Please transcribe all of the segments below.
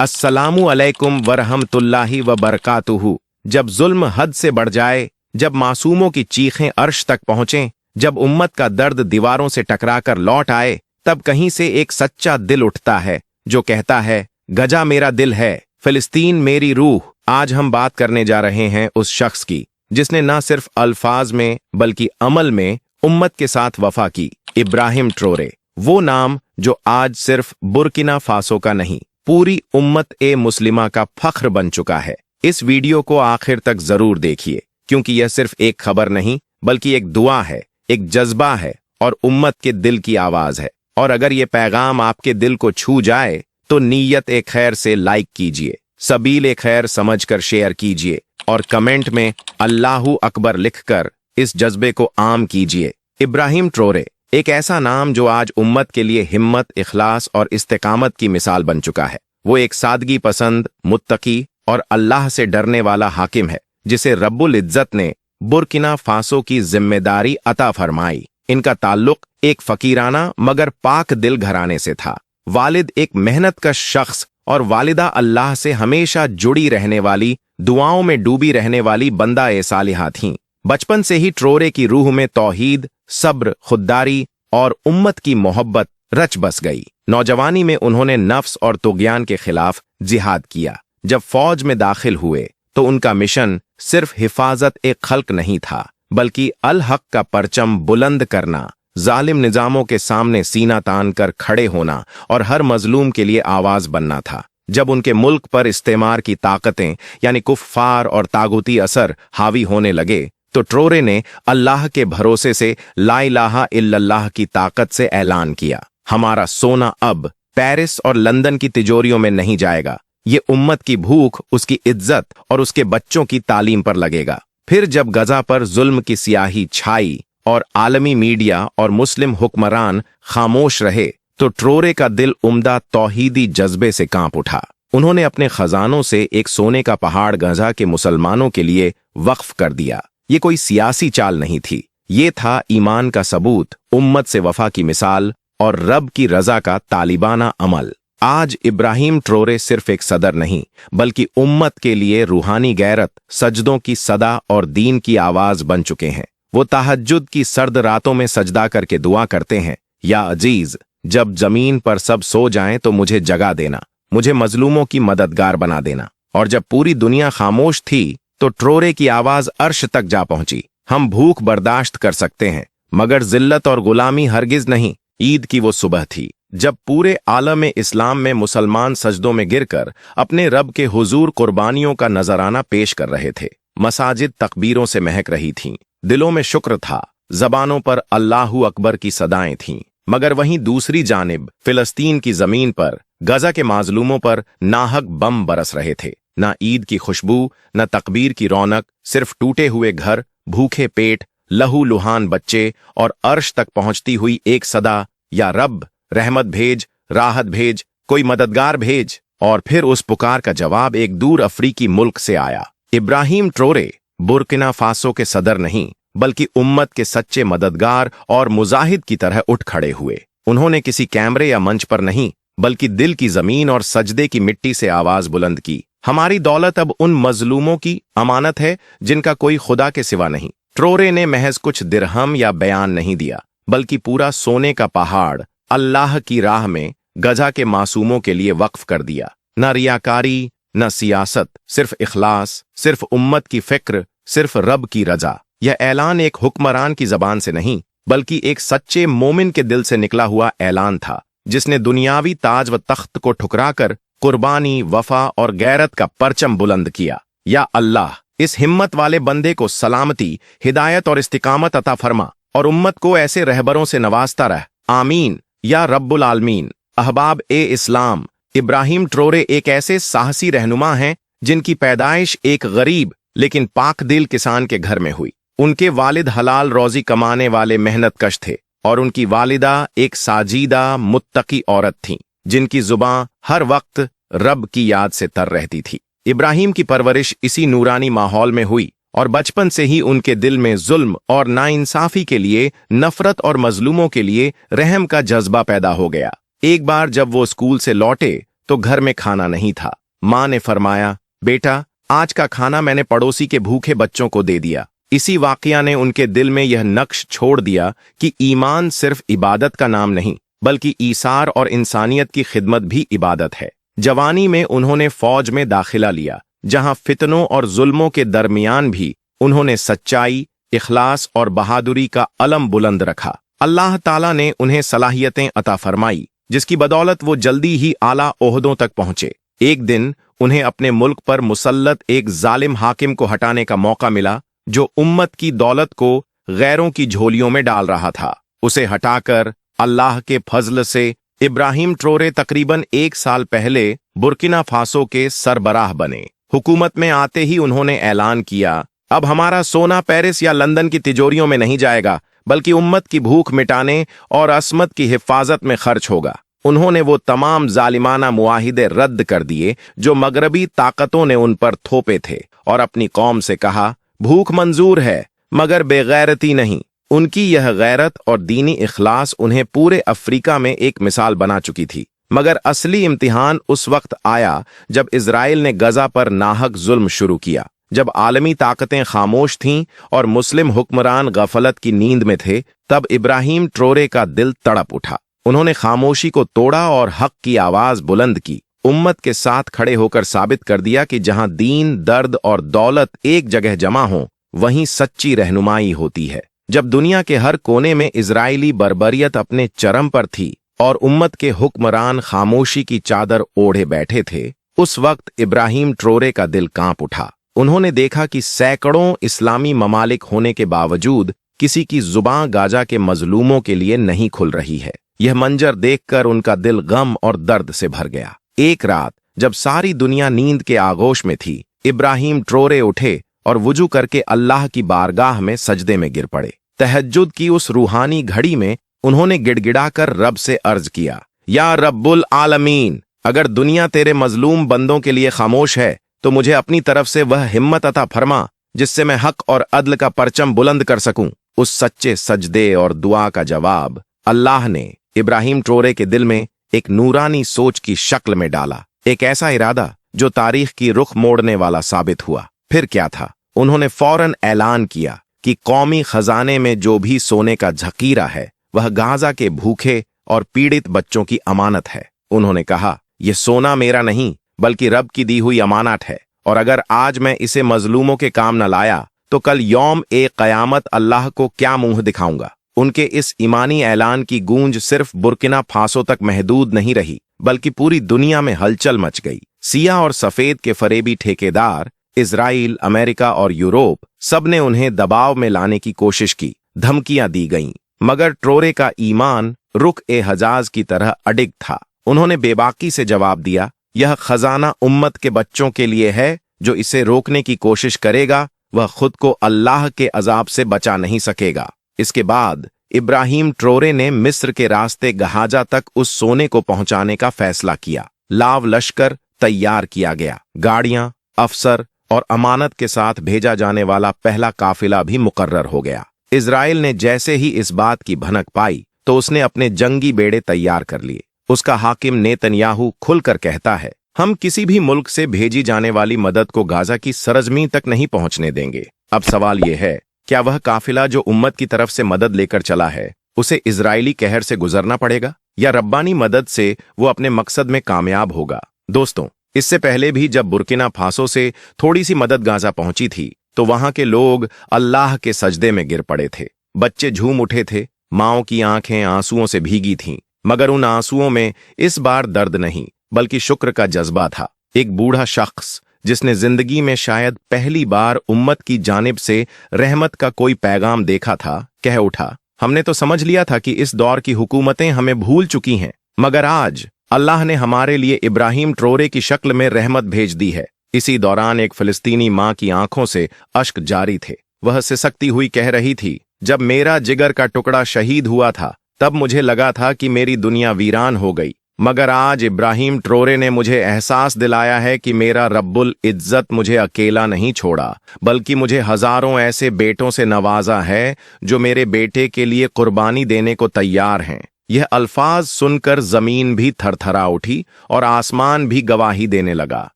अस्सलामु अलैकुम वरहमतुल्लाहि व बरकातुहू। जब जुल्म हद से बढ़ जाए, जब मासूमों की चीखें अर्श तक पहुंचें, जब उम्मत का दर्द दीवारों से टकराकर लौट आए, तब कहीं से एक सच्चा दिल उठता है जो कहता है, गजा मेरा दिल है, फिलिस्तीन मेरी रूह। आज हम बात करने जा रहे हैं उस शख्स की जिसने न सिर्फ अल्फाज में बल्कि अमल में उम्मत के साथ वफा की। इब्राहिम ट्रोरे, वो नाम जो आज सिर्फ बुर्किना फासो का नहीं, पूरी उम्मत ए मुस्लिमा का फख्र बन चुका है। इस वीडियो को आखिर तक जरूर देखिए, क्योंकि यह सिर्फ एक खबर नहीं बल्कि एक दुआ है, एक जज्बा है और उम्मत के दिल की आवाज है। और अगर ये पैगाम आपके दिल को छू जाए तो नीयत ए खैर से लाइक कीजिए, सबील ए खैर समझकर शेयर कीजिए और कमेंट में अल्लाहू अकबर लिखकर इस जज्बे को आम कीजिए। इब्राहिम ट्रोरे एक ऐसा नाम जो आज उम्मत के लिए हिम्मत, इखलास और इस्तेकामत की मिसाल बन चुका है। वो एक सादगी पसंद, मुत्तकी और अल्लाह से डरने वाला हाकिम है जिसे रब्बुल इज्जत ने बुर्किना फासो की जिम्मेदारी अता फरमाई। इनका ताल्लुक एक फकीराना मगर पाक दिल घराने से था। वालिद एक मेहनत का शख्स और वालिदा अल्लाह से हमेशा जुड़ी रहने वाली, दुआओं में डूबी रहने वाली बंदा ए सालिहा थीं। बचपन से ही ट्रोरे की रूह में तौहीद, सब्र, खुददारी और उम्मत की मोहब्बत रच बस गई। नौजवानी में उन्होंने नफ्स और तुग़यान के खिलाफ जिहाद किया। जब फौज में दाखिल हुए तो उनका मिशन सिर्फ हिफाजत एक खल्क नहीं था, बल्कि अल हक का परचम बुलंद करना, जालिम निजामों के सामने सीना तान कर खड़े होना और हर मजलूम के लिए आवाज बनना था। जब उनके मुल्क पर इस्तेमार की ताकतें यानी कुफ्फार और तागुती असर हावी होने लगे तो ट्रोरे ने अल्लाह के भरोसे से ला इलाहा इल्लल्लाह की ताकत से ऐलान किया, हमारा सोना अब पेरिस और लंदन की तिजोरियों में नहीं जाएगा, ये उम्मत की भूख, उसकी इज्जत और उसके बच्चों की तालीम पर लगेगा। फिर जब गजा पर जुल्म की सियाही छाई और आलमी मीडिया और मुस्लिम हुक्मरान खामोश रहे तो ट्रोरे का दिल उम्दा तौहीदी जज्बे से कांप उठा। उन्होंने अपने खजानों से एक सोने का पहाड़ गजा के मुसलमानों के लिए वक्फ कर दिया। ये कोई सियासी चाल नहीं थी, ये था ईमान का सबूत, उम्मत से वफा की मिसाल और रब की रजा का तालिबाना अमल। आज इब्राहिम ट्रोरे सिर्फ एक सदर नहीं बल्कि उम्मत के लिए रूहानी गैरत, सजदों की सदा और दीन की आवाज बन चुके हैं। वो तहज्जुद की सर्द रातों में सजदा करके दुआ करते हैं, या अजीज, जब जमीन पर सब सो जाएं तो मुझे जगा देना, मुझे मजलूमों की मददगार बना देना। और जब पूरी दुनिया खामोश थी तो ट्रोरे की आवाज अर्श तक जा पहुंची, हम भूख बर्दाश्त कर सकते हैं मगर जिल्लत और गुलामी हरगिज नहीं। ईद की वो सुबह थी जब पूरे आलम इस्लाम में मुसलमान सजदों में गिरकर अपने रब के हुजूर कुर्बानियों का नजराना पेश कर रहे थे। मसाजिद तकबीरों से महक रही थीं, दिलों में शुक्र था, जबानों पर अल्लाहू अकबर की सदाएं थीं। मगर वहीं दूसरी जानिब फिलिस्तीन की जमीन पर गजा के माजलूमों पर नाहक बम बरस रहे थे। न ईद की खुशबू, न तकबीर की रौनक, सिर्फ टूटे हुए घर, भूखे पेट, लहू लुहान बच्चे और अर्श तक पहुंचती हुई एक सदा, या रब रहमत भेज, राहत भेज, कोई मददगार भेज। और फिर उस पुकार का जवाब एक दूर अफ्रीकी मुल्क से आया। इब्राहिम ट्रोरे बुर्किना फासो के सदर नहीं बल्कि उम्मत के सच्चे मददगार और मुजाहिद की तरह उठ खड़े हुए। उन्होंने किसी कैमरे या मंच पर नहीं बल्कि दिल की जमीन और सजदे की मिट्टी से आवाज बुलंद की, हमारी दौलत अब उन मजलूमों की अमानत है जिनका कोई खुदा के सिवा नहीं। ट्रोरे ने महज कुछ दिरहम या बयान नहीं दिया बल्कि पूरा सोने का पहाड़ अल्लाह की राह में गजा के मासूमों के लिए वक्फ कर दिया। न रियाकारी, न सियासत, सिर्फ इखलास, सिर्फ उम्मत की फिक्र, सिर्फ रब की रजा। यह ऐलान एक हुक्मरान की जबान से नहीं बल्कि एक सच्चे मोमिन के दिल से निकला हुआ ऐलान था, जिसने दुनियावी ताज व तख्त को ठुकराकर कुर्बानी, वफा और गैरत का परचम बुलंद किया। या अल्लाह, इस हिम्मत वाले बंदे को सलामती, हिदायत और इस्तिकामत अता फरमा और उम्मत को ऐसे रहबरों से नवाजता रह। आमीन या रब्बुल आलमीन। अहबाब ए इस्लाम, इब्राहिम ट्रोरे एक ऐसे साहसी रहनुमा हैं जिनकी पैदाइश एक गरीब लेकिन पाक दिल किसान के घर में हुई। उनके वालिद हलाल रोजी कमाने वाले मेहनत कश थे और उनकी वालिदा एक साजीदा मुत्तकी औरत थीं जिनकी जुबां हर वक्त रब की याद से तर रहती थी। इब्राहिम की परवरिश इसी नूरानी माहौल में हुई और बचपन से ही उनके दिल में जुल्म और नाइंसाफी के लिए, नफरत और मजलूमों के लिए रहम का जज्बा पैदा हो गया। एक बार जब वो स्कूल से लौटे तो घर में खाना नहीं था। माँ ने फरमाया, बेटा, आज का खाना मैंने पड़ोसी के भूखे बच्चों को दे दिया। इसी वाकया ने उनके दिल में यह नक्श छोड़ दिया कि ईमान सिर्फ इबादत का नाम नहीं, बल्कि ईसार और इंसानियत की खिदमत भी इबादत है। जवानी में उन्होंने फौज में दाखिला लिया, जहां फितनों और जुल्मों के दरमियान भी उन्होंने सच्चाई, इखलास और बहादुरी का अलम बुलंद रखा। अल्लाह ताला ने उन्हें सलाहियतें अता फरमाई, जिसकी बदौलत वो जल्दी ही आला ओहदों तक पहुंचे। एक दिन उन्हें अपने मुल्क पर मुसल्लत एक जालिम हाकिम को हटाने का मौका मिला, जो उम्मत की दौलत को गैरों की झोलियों में डाल रहा था। उसे हटाकर अल्लाह के फजल से इब्राहिम ट्रोरे तकरीबन 1 साल पहले बुर्किना फासो के सरबराह बने। हुकूमत में आते ही उन्होंने ऐलान किया, अब हमारा सोना पेरिस या लंदन की तिजोरियों में नहीं जाएगा, बल्कि उम्मत की भूख मिटाने और असमत की हिफाजत में खर्च होगा। उन्होंने वो तमाम जालिमाना मुआहिदे रद्द कर दिए जो मगरबी ताकतों ने उन पर थोपे थे, और अपनी कौम से कहा, भूख मंजूर है मगर बेगैरती नहीं। उनकी यह गैरत और दीनी इखलास उन्हें पूरे अफ्रीका में एक मिसाल बना चुकी थी। मगर असली इम्तिहान उस वक्त आया जब इजराइल ने गजा पर नाहक जुल्म शुरू किया। जब आलमी ताकतें खामोश थीं और मुस्लिम हुक्मरान गफलत की नींद में थे, तब इब्राहिम ट्रोरे का दिल तड़प उठा। उन्होंने खामोशी को तोड़ा और हक की आवाज बुलंद की। उम्मत के साथ खड़े होकर साबित कर दिया कि जहां दीन, दर्द और दौलत एक जगह जमा हो, वहीं सच्ची रहनुमाई होती है। जब दुनिया के हर कोने में इजरायली बर्बरियत अपने चरम पर थी और उम्मत के हुक्मरान खामोशी की चादर ओढ़े बैठे थे, उस वक्त इब्राहिम ट्रोरे का दिल कांप उठा। उन्होंने देखा कि सैकड़ों इस्लामी ममालिक होने के बावजूद किसी की जुबान गाजा के मजलूमों के लिए नहीं खुल रही है। यह मंजर देखकर उनका दिल गम और दर्द से भर गया। एक रात जब सारी दुनिया नींद के आगोश में थी, इब्राहिम ट्रोरे उठे और वुजू करके अल्लाह की बारगाह में सजदे में गिर पड़े। तहज्जुद की उस रूहानी घड़ी में उन्होंने गिड़गिड़ाकर रब से अर्ज किया, या रब्बुल आलमीन, अगर दुनिया तेरे मजलूम बंदों के लिए खामोश है तो मुझे अपनी तरफ से वह हिम्मत अता फरमा जिससे मैं हक और अदल का परचम बुलंद कर सकूं। उस सच्चे सजदे और दुआ का जवाब अल्लाह ने इब्राहिम ट्रोरे के दिल में एक नूरानी सोच की शक्ल में डाला, एक ऐसा इरादा जो तारीख की रुख मोड़ने वाला साबित हुआ। फिर क्या था? उन्होंने फौरन ऐलान किया कि कौमी खजाने में जो भी सोने का झकीरा है, वह गाजा के भूखे और पीड़ित बच्चों की अमानत है। उन्होंने कहा, यह सोना मेरा नहीं बल्कि रब की दी हुई अमानत है, और अगर आज मैं इसे मजलूमों के काम न लाया तो कल यौम ए कयामत अल्लाह को क्या मुंह दिखाऊंगा। उनके इस ईमानी ऐलान की गूंज सिर्फ बुर्किना फासो तक महदूद नहीं रही, बल्कि पूरी दुनिया में हलचल मच गई। सियाह और सफेद के फरेबी ठेकेदार, इजराइल, अमेरिका और यूरोप, सबने उन्हें दबाव में लाने की कोशिश की, धमकियां दी गईं, मगर ट्रोरे का ईमान रुख ए हजाज की तरह अडिग था। उन्होंने बेबाकी से जवाब दिया, यह खजाना उम्मत के बच्चों के लिए है। जो इसे रोकने की कोशिश करेगा वह खुद को अल्लाह के अजाब से बचा नहीं सकेगा। इसके बाद इब्राहिम ट्रोरे ने मिस्र के रास्ते गहाजा तक उस सोने को पहुंचाने का फैसला किया। लाव लश्कर तैयार किया गया, गाड़ियां, अफसर और अमानत के साथ भेजा जाने वाला पहला काफिला भी मुकर्रर हो गया। इजराइल ने जैसे ही इस बात की भनक पाई तो उसने अपने जंगी बेड़े तैयार कर लिए। उसका हाकिम नेतन्याहू खुलकर कहता है, हम किसी भी मुल्क से भेजी जाने वाली मदद को गाजा की सरजमीं तक नहीं पहुंचने देंगे। अब सवाल यह है, क्या वह काफिला जो उम्मत की तरफ से मदद लेकर चला है, उसे इजरायली कहर से गुजरना पड़ेगा, या रब्बानी मदद से वो अपने मकसद में कामयाब होगा? दोस्तों, इससे पहले भी जब बुर्किना फासो से थोड़ी सी मदद गाजा पहुंची थी, तो वहां के लोग अल्लाह के सजदे में गिर पड़े थे। बच्चे झूम उठे थे, माओं की आंखें आंसुओं से भीगी थीं, मगर उन आंसुओं में इस बार दर्द नहीं बल्कि शुक्र का जज्बा था। एक बूढ़ा शख्स जिसने जिंदगी में शायद पहली बार उम्मत की जानिब से रहमत का कोई पैगाम देखा था, कह उठा, हमने तो समझ लिया था कि इस दौर की हुकूमतें हमें भूल चुकी हैं, मगर आज अल्लाह ने हमारे लिए इब्राहिम ट्रोरे की शक्ल में रहमत भेज दी है। इसी दौरान एक फिलिस्तीनी मां की आंखों से अश्क जारी थे। वह सिसकती हुई कह रही थी, जब मेरा जिगर का टुकड़ा शहीद हुआ था तब मुझे लगा था कि मेरी दुनिया वीरान हो गई, मगर आज इब्राहिम ट्रोरे ने मुझे एहसास दिलाया है कि मेरा रब्बुल इज्जत मुझे अकेला नहीं छोड़ा, बल्कि मुझे हजारों ऐसे बेटों से नवाजा है जो मेरे बेटे के लिए कुर्बानी देने को तैयार हैं। यह अल्फाज सुनकर जमीन भी थरथरा उठी और आसमान भी गवाही देने लगा।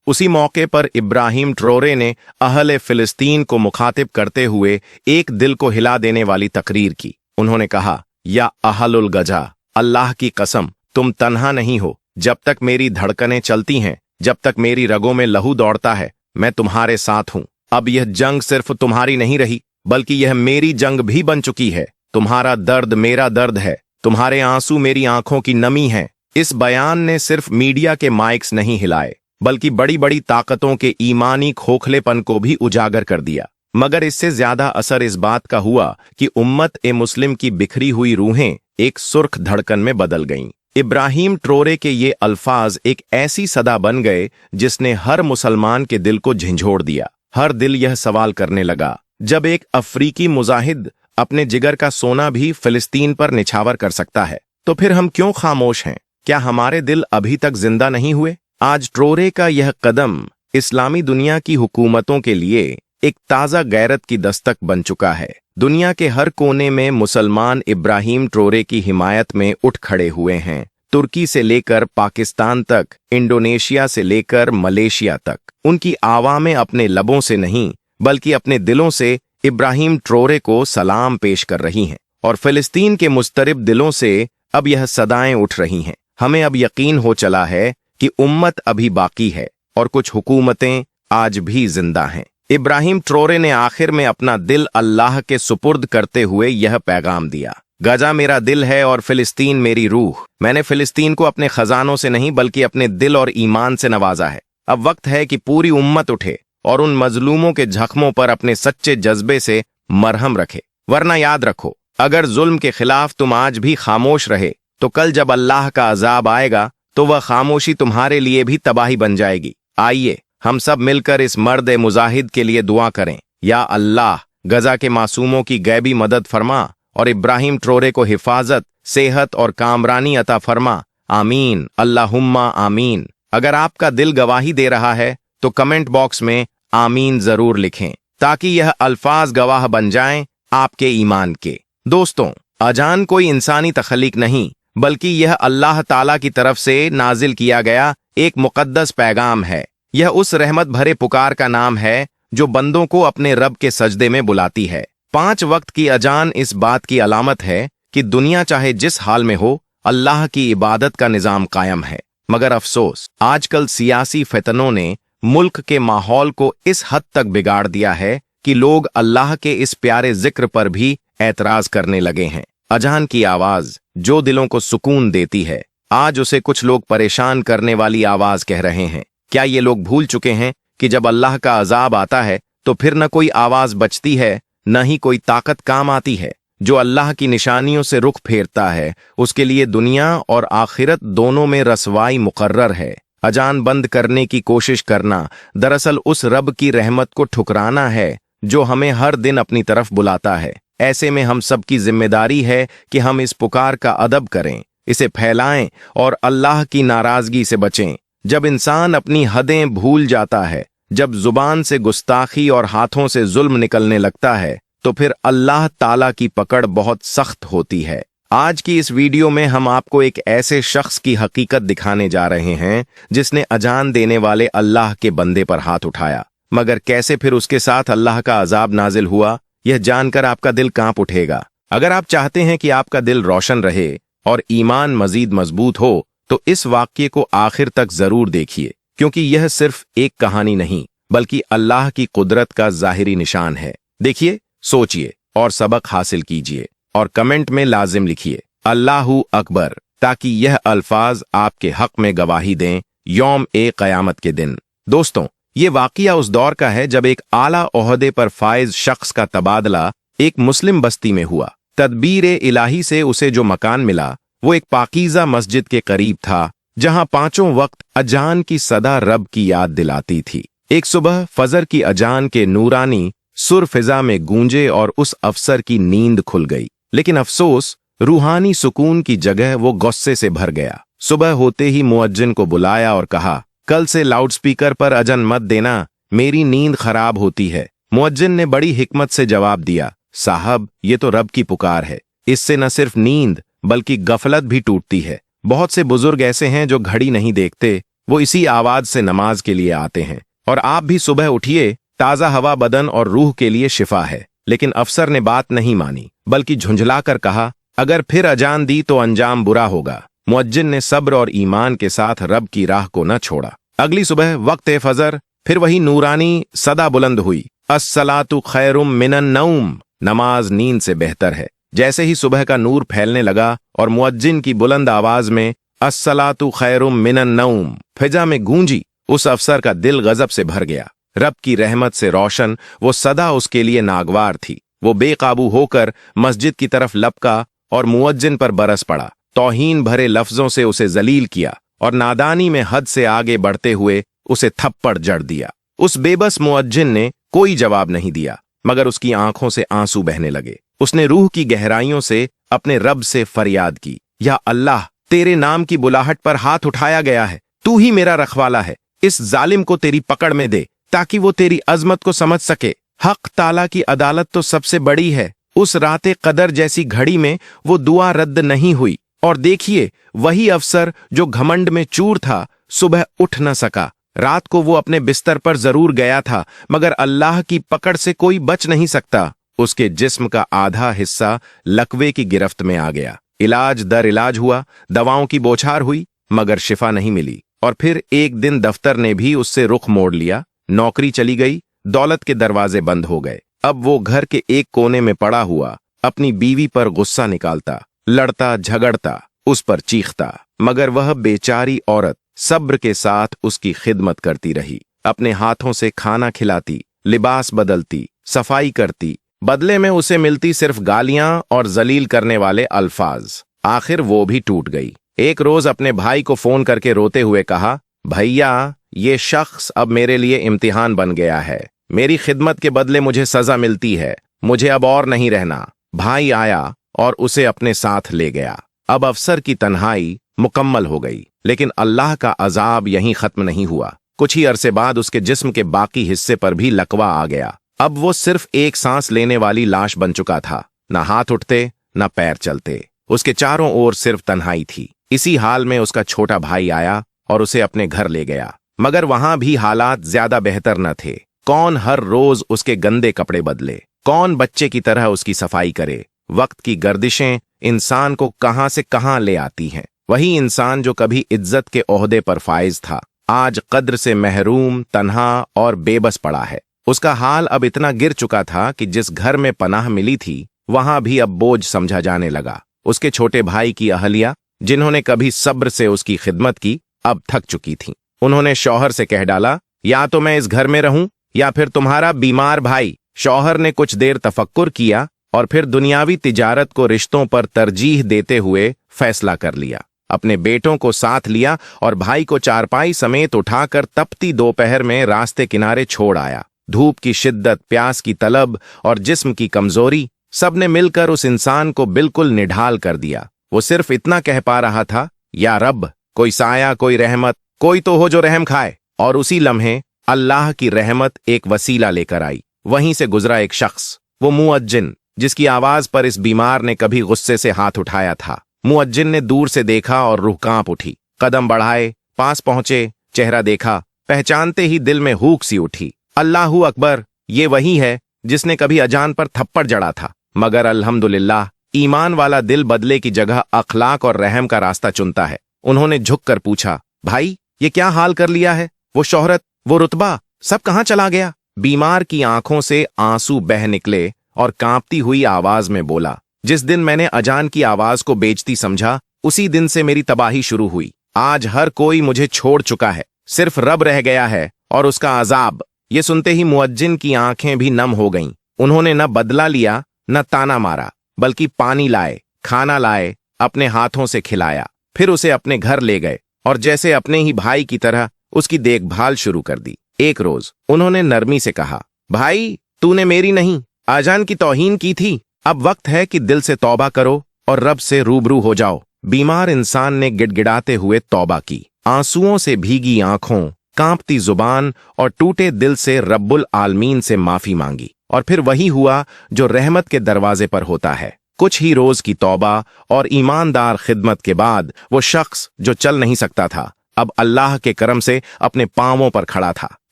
उसी मौके पर इब्राहिम ट्रोरे ने अहले फिलिस्तीन को मुखातिब करते हुए एक दिल को हिला देने वाली तकरीर की। उन्होंने कहा, या अहलुल गजा, अल्लाह की कसम, तुम तन्हा नहीं हो। जब तक मेरी धड़कनें चलती हैं, जब तक मेरी रगों में लहू दौड़ता है, मैं तुम्हारे साथ हूं। अब यह जंग सिर्फ तुम्हारी नहीं रही, बल्कि यह मेरी जंग भी बन चुकी है। तुम्हारा दर्द मेरा दर्द है, तुम्हारे आंसू मेरी आंखों की नमी है। इस बयान ने सिर्फ मीडिया के माइक्स नहीं हिलाए, बल्कि बड़ी बड़ी ताकतों के ईमानी खोखलेपन को भी उजागर कर दिया। मगर इससे ज्यादा असर इस बात का हुआ कि उम्मत ए मुस्लिम की बिखरी हुई रूहें एक सुर्ख धड़कन में बदल गईं। इब्राहिम ट्रोरे के ये अल्फाज एक ऐसी सदा बन गए जिसने हर मुसलमान के दिल को झंझोड़ दिया। हर दिल यह सवाल करने लगा, जब एक अफ्रीकी मुजाहिद अपने जिगर का सोना भी फिलिस्तीन पर निछावर कर सकता है, तो फिर हम क्यों खामोश हैं? क्या हमारे दिल अभी तक जिंदा नहीं हुए? आज ट्रोरे का यह कदम इस्लामी दुनिया की हुकूमतों के लिए एक ताज़ा गैरत की दस्तक बन चुका है। दुनिया के हर कोने में मुसलमान इब्राहिम ट्रोरे की हिमायत में उठ खड़े हुए हैं। तुर्की से लेकर पाकिस्तान तक, इंडोनेशिया से लेकर मलेशिया तक, उनकी आवामें अपने लबों से नहीं बल्कि अपने दिलों से इब्राहिम ट्रोरे को सलाम पेश कर रही हैं। और फिलिस्तीन के मुस्तरिब दिलों से अब यह सदाएं उठ रही हैं। हमें अब यकीन हो चला है कि उम्मत अभी बाकी है और कुछ हुकूमतें आज भी जिंदा हैं। इब्राहिम ट्रोरे ने आखिर में अपना दिल अल्लाह के सुपुर्द करते हुए यह पैगाम दिया, गजा मेरा दिल है और फिलिस्तीन मेरी रूह। मैंने फिलिस्तीन को अपने खजानों से नहीं बल्कि अपने दिल और ईमान से नवाजा है। अब वक्त है कि पूरी उम्मत उठे और उन मजलूमों के जख्मों पर अपने सच्चे जज्बे से मरहम रखे। वरना याद रखो, अगर जुल्म के खिलाफ तुम आज भी खामोश रहे तो कल जब अल्लाह का अजाब आएगा तो वह खामोशी तुम्हारे लिए भी तबाही बन जाएगी। आइए हम सब मिलकर इस मर्द मुजाहिद के लिए दुआ करें। या अल्लाह, गजा के मासूमों की गैबी मदद फरमा और इब्राहिम ट्रोरे को हिफाजत, सेहत और कामरानी अता फरमा। आमीन, अल्लाहुम्मा आमीन। अगर आपका दिल गवाही दे रहा है तो कमेंट बॉक्स में आमीन जरूर लिखें, ताकि यह अल्फाज गवाह बन जाएं आपके ईमान के। दोस्तों, अजान कोई इंसानी तखलीक नहीं, बल्कि यह अल्लाह ताला की तरफ से नाजिल किया गया एक मुकद्दस पैगाम है। यह उस रहमत भरे पुकार का नाम है जो बंदों को अपने रब के सजदे में बुलाती है। 5 वक्त की अजान इस बात की अलामत है कि दुनिया चाहे जिस हाल में हो, अल्लाह की इबादत का निजाम कायम है। मगर अफसोस, आजकल सियासी फितनों ने मुल्क के माहौल को इस हद तक बिगाड़ दिया है कि लोग अल्लाह के इस प्यारे जिक्र पर भी एतराज करने लगे हैं। अजान की आवाज जो दिलों को सुकून देती है, आज उसे कुछ लोग परेशान करने वाली आवाज कह रहे हैं। क्या ये लोग भूल चुके हैं कि जब अल्लाह का अजाब आता है तो फिर न कोई आवाज बचती है, न ही कोई ताकत काम आती है। जो अल्लाह की निशानियों से रुख फेरता है, उसके लिए दुनिया और आखिरत दोनों में रसवाई मुकर्रर है। अजान बंद करने की कोशिश करना दरअसल उस रब की रहमत को ठुकराना है जो हमें हर दिन अपनी तरफ बुलाता है। ऐसे में हम सब की जिम्मेदारी है कि हम इस पुकार का अदब करें, इसे फैलाएं और अल्लाह की नाराजगी से बचें। जब इंसान अपनी हदें भूल जाता है, जब जुबान से गुस्ताखी और हाथों से जुल्म निकलने लगता है, तो फिर अल्लाह ताला की पकड़ बहुत सख्त होती है। आज की इस वीडियो में हम आपको एक ऐसे शख्स की हकीकत दिखाने जा रहे हैं जिसने अजान देने वाले अल्लाह के बंदे पर हाथ उठाया, मगर कैसे फिर उसके साथ अल्लाह का अजाब नाजिल हुआ, यह जानकर आपका दिल कांप उठेगा। अगर आप चाहते हैं कि आपका दिल रोशन रहे और ईमान मजीद मजबूत हो तो इस वाक्य को आखिर तक जरूर देखिए, क्योंकि यह सिर्फ एक कहानी नहीं बल्कि अल्लाह की कुदरत का जाहिरी निशान है। देखिए, सोचिए और सबक हासिल कीजिए और कमेंट में लाजिम लिखिए अल्लाहू अकबर, ताकि यह अल्फाज आपके हक में गवाही दें यौम ए क़यामत के दिन। दोस्तों, ये वाक़या उस दौर का है जब एक आला ओहदे पर फाइज शख्स का तबादला एक मुस्लिम बस्ती में हुआ। तदबीर इलाही से उसे जो मकान मिला वो एक पाकीज़ा मस्जिद के करीब था, जहां 5 वक्त अजान की सदा रब की याद दिलाती थी। एक सुबह फजर की अजान के नूरानी सुर फिजा में गूंजे और उस अफसर की नींद खुल गई। लेकिन अफसोस, रूहानी सुकून की जगह वो गुस्से से भर गया। सुबह होते ही मुअज्जिन को बुलाया और कहा, कल से लाउडस्पीकर पर अजन मत देना, मेरी नींद खराब होती है। मुअज्जिन ने बड़ी हिकमत से जवाब दिया, साहब, ये तो रब की पुकार है, इससे न सिर्फ नींद बल्कि गफलत भी टूटती है। बहुत से बुजुर्ग ऐसे हैं जो घड़ी नहीं देखते, वो इसी आवाज से नमाज के लिए आते हैं। और आप भी सुबह उठिए, ताज़ा हवा बदन और रूह के लिए शिफा है। लेकिन अफसर ने बात नहीं मानी, बल्कि झुंझलाकर कहा, अगर फिर अजान दी तो अंजाम बुरा होगा। मुअज्जिन ने सब्र और ईमान के साथ रब की राह को न छोड़ा। अगली सुबह वक्त फजर फिर वही नूरानी सदा बुलंद हुई, अस्सलातु खैरुम मिनन नौम, नमाज नींद से बेहतर है। जैसे ही सुबह का नूर फैलने लगा और मुअज्जिन की बुलंद आवाज में अस्सलातु खैरुम मिनन नौम फिजा में गूंजी, उस अफसर का दिल गजब से भर गया। रब की रहमत से रोशन वो सदा उसके लिए नागवार थी। वो बेकाबू होकर मस्जिद की तरफ लपका और मुअज्जिन पर बरस पड़ा। तौहीन भरे लफ्जों से उसे जलील किया और नादानी में हद से आगे बढ़ते हुए उसे थप्पड़ जड़ दिया। उस बेबस मुअज्जिन ने कोई जवाब नहीं दिया, मगर उसकी आंखों से आंसू बहने लगे। उसने रूह की गहराइयों से अपने रब से फरियाद की, या अल्लाह, तेरे नाम की बुलाहट पर हाथ उठाया गया है, तू ही मेरा रखवाला है। इस जालिम को तेरी पकड़ में दे ताकि वो तेरी अजमत को समझ सके। हक ताला की अदालत तो सबसे बड़ी है। उस राते कदर जैसी घड़ी में वो दुआ रद्द नहीं हुई। और देखिए, वही अफसर जो घमंड में चूर था, सुबह उठ न सका। रात को वो अपने बिस्तर पर जरूर गया था, मगर अल्लाह की पकड़ से कोई बच नहीं सकता। उसके जिस्म का आधा हिस्सा लकवे की गिरफ्त में आ गया। इलाज दर इलाज हुआ, दवाओं की बौछार हुई, मगर शिफा नहीं मिली। और फिर एक दिन दफ्तर ने भी उससे रुख मोड़ लिया। नौकरी चली गई, दौलत के दरवाजे बंद हो गए। अब वो घर के एक कोने में पड़ा हुआ अपनी बीवी पर गुस्सा निकालता, लड़ता झगड़ता, उस पर चीखता, मगर वह बेचारी औरत सब्र के साथ उसकी खिदमत करती रही। अपने हाथों से खाना खिलाती, लिबास बदलती, सफाई करती। बदले में उसे मिलती सिर्फ गालियां और जलील करने वाले अल्फाज। आखिर वो भी टूट गई। एक रोज अपने भाई को फोन करके रोते हुए कहा, भैया, ये शख्स अब मेरे लिए इम्तिहान बन गया है। मेरी खिदमत के बदले मुझे सजा मिलती है। मुझे अब और नहीं रहना। भाई आया और उसे अपने साथ ले गया। अब अफसर की तन्हाई मुकम्मल हो गई। लेकिन अल्लाह का अजाब यहीं खत्म नहीं हुआ। कुछ ही अरसे बाद उसके जिस्म के बाकी हिस्से पर भी लकवा आ गया। अब वो सिर्फ एक सांस लेने वाली लाश बन चुका था। न हाथ उठते, न पैर चलते। उसके चारों ओर सिर्फ तन्हाई थी। इसी हाल में उसका छोटा भाई आया और उसे अपने घर ले गया। मगर वहां भी हालात ज्यादा बेहतर न थे। कौन हर रोज उसके गंदे कपड़े बदले, कौन बच्चे की तरह उसकी सफाई करे। वक्त की गर्दिशें इंसान को कहां से कहां ले आती हैं। वही इंसान जो कभी इज्जत के ओहदे पर फाइज था, आज कद्र से महरूम, तन्हा और बेबस पड़ा है। उसका हाल अब इतना गिर चुका था कि जिस घर में पनाह मिली थी, वहां भी अब बोझ समझा जाने लगा। उसके छोटे भाई की अहलिया, जिन्होंने कभी सब्र से उसकी खिदमत की, अब थक चुकी थीं। उन्होंने शौहर से कह डाला, या तो मैं इस घर में रहूं या फिर तुम्हारा बीमार भाई। शौहर ने कुछ देर तफक्कुर किया और फिर दुनियावी तिजारत को रिश्तों पर तरजीह देते हुए फैसला कर लिया। अपने बेटों को साथ लिया और भाई को चारपाई समेत उठाकर तपती दोपहर में रास्ते किनारे छोड़ आया। धूप की शिद्दत, प्यास की तलब और जिस्म की कमजोरी, सबने मिलकर उस इंसान को बिल्कुल निढाल कर दिया। वो सिर्फ इतना कह पा रहा था, या रब, कोई साया, कोई रहमत, कोई तो हो जो रहम खाए। और उसी लम्हे अल्लाह की रहमत एक वसीला लेकर आई। वहीं से गुजरा एक शख्स, वो मुअज्जिन, जिसकी आवाज पर इस बीमार ने कभी गुस्से से हाथ उठाया था। मुअज्जिन ने दूर से देखा और रूह कांप उठी। कदम बढ़ाए, पास पहुंचे, चेहरा देखा, पहचानते ही दिल में हूक सी उठी। अल्लाहू अकबर, ये वही है जिसने कभी अजान पर थप्पड़ जड़ा था। मगर अल्हम्दुलिल्लाह, ईमान वाला दिल बदले की जगह अखलाक और रहम का रास्ता चुनता है। उन्होंने झुककर पूछा, भाई, ये क्या हाल कर लिया है? वो शोहरत, वो रुतबा, सब कहाँ चला गया? बीमार की आंखों से आंसू बह निकले और कांपती हुई आवाज में बोला, जिस दिन मैंने अजान की आवाज को बेइज्जती समझा, उसी दिन से मेरी तबाही शुरू हुई। आज हर कोई मुझे छोड़ चुका है, सिर्फ रब रह गया है और उसका अजाब। ये सुनते ही मुअज्जिन की आंखें भी नम हो गईं। उन्होंने न बदला लिया, न ताना मारा, बल्कि पानी लाए, खाना लाए, अपने हाथों से खिलाया। फिर उसे अपने घर ले गए और जैसे अपने ही भाई की तरह उसकी देखभाल शुरू कर दी। एक रोज उन्होंने नरमी से कहा, भाई, तूने मेरी नहीं, अजान की तौहीन की थी। अब वक्त है कि दिल से तौबा करो और रब से रूबरू हो जाओ। बीमार इंसान ने गिड़गिड़ाते हुए तौबा की। आंसुओं से भीगी आंखों, कांपती जुबान और टूटे दिल से रब्बुल आलमीन से माफी मांगी। और फिर वही हुआ जो रहमत के दरवाजे पर होता है। कुछ ही रोज की तौबा और ईमानदार खिदमत के बाद वो शख्स जो चल नहीं सकता था अब अल्लाह के करम से अपने पांवों पर खड़ा था।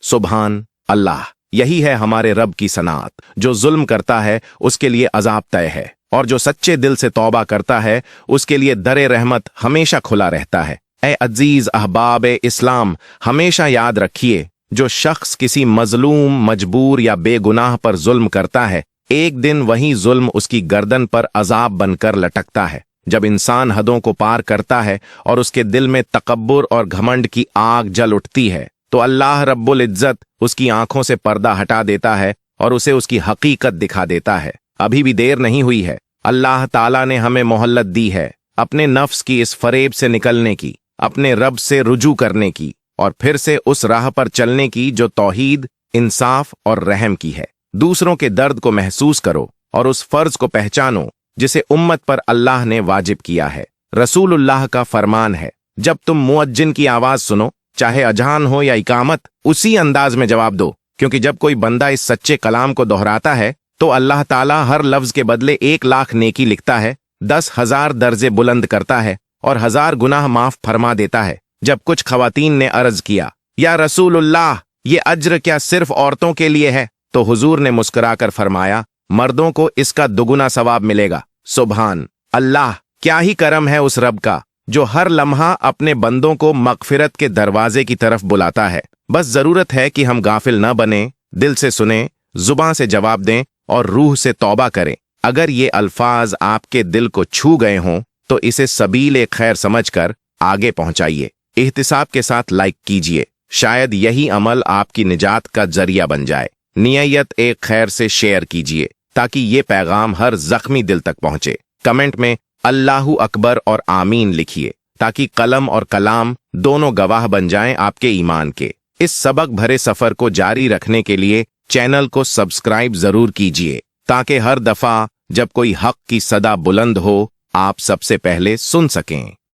सुभान अल्लाह, यही है हमारे रब की सनात। जो जुल्म करता है उसके लिए अजाब तय है, और जो सच्चे दिल से तौबा करता है उसके लिए दरे रहमत हमेशा खुला रहता है। ए अजीज अहबाब इस्लाम, हमेशा याद रखिए, जो शख्स किसी मजलूम, मजबूर या बेगुनाह पर जुल्म करता है, एक दिन वही जुल्म उसकी गर्दन पर अजाब बनकर लटकता है। जब इंसान हदों को पार करता है और उसके दिल में तकब्बुर और घमंड की आग जल उठती है, तो अल्लाह रब्बुल इज्जत उसकी आंखों से पर्दा हटा देता है और उसे उसकी हकीकत दिखा देता है। अभी भी देर नहीं हुई है। अल्लाह ताला ने हमें मोहल्लत दी है अपने नफ्स की इस फरेब से निकलने की, अपने रब से रुजू करने की, और फिर से उस राह पर चलने की जो तौहीद, इंसाफ और रहम की है। दूसरों के दर्द को महसूस करो और उस फर्ज को पहचानो जिसे उम्मत पर अल्लाह ने वाजिब किया है। रसूलुल्लाह का फरमान है, जब तुम मुअज्जिन की आवाज सुनो, चाहे अजान हो या इकामत, उसी अंदाज में जवाब दो, क्योंकि जब कोई बंदा इस सच्चे कलाम को दोहराता है तो अल्लाह ताला हर लफ्ज के बदले 1,00,000 नेकी लिखता है, 10,000 दर्जे बुलंद करता है और 1000 गुनाह माफ फरमा देता है। जब कुछ खवातीन ने अर्ज किया, या रसूलुल्लाह, ये अज्र क्या सिर्फ औरतों के लिए है? तो हुजूर ने मुस्कुराकर फरमाया, मर्दों को इसका दुगुना सवाब मिलेगा। सुभान अल्लाह, क्या ही करम है उस रब का जो हर लम्हा अपने बंदों को मगफिरत के दरवाजे की तरफ बुलाता है। बस जरूरत है कि हम गाफिल न बने, दिल से सुने, जुबान से जवाब दें और रूह से तौबा करें। अगर ये अल्फाज आपके दिल को छू गए हों तो इसे सबील खैर समझकर आगे पहुंचाइए। एहतिसाब के साथ लाइक कीजिए, शायद यही अमल आपकी निजात का जरिया बन जाए। नियत एक खैर से शेयर कीजिए ताकि ये पैगाम हर जख्मी दिल तक पहुंचे। कमेंट में अल्लाहू अकबर और आमीन लिखिए ताकि कलम और कलाम दोनों गवाह बन जाएं आपके ईमान के। इस सबक भरे सफर को जारी रखने के लिए चैनल को सब्सक्राइब जरूर कीजिए ताकि हर दफा जब कोई हक की सदा बुलंद हो आप सबसे पहले सुन सकें।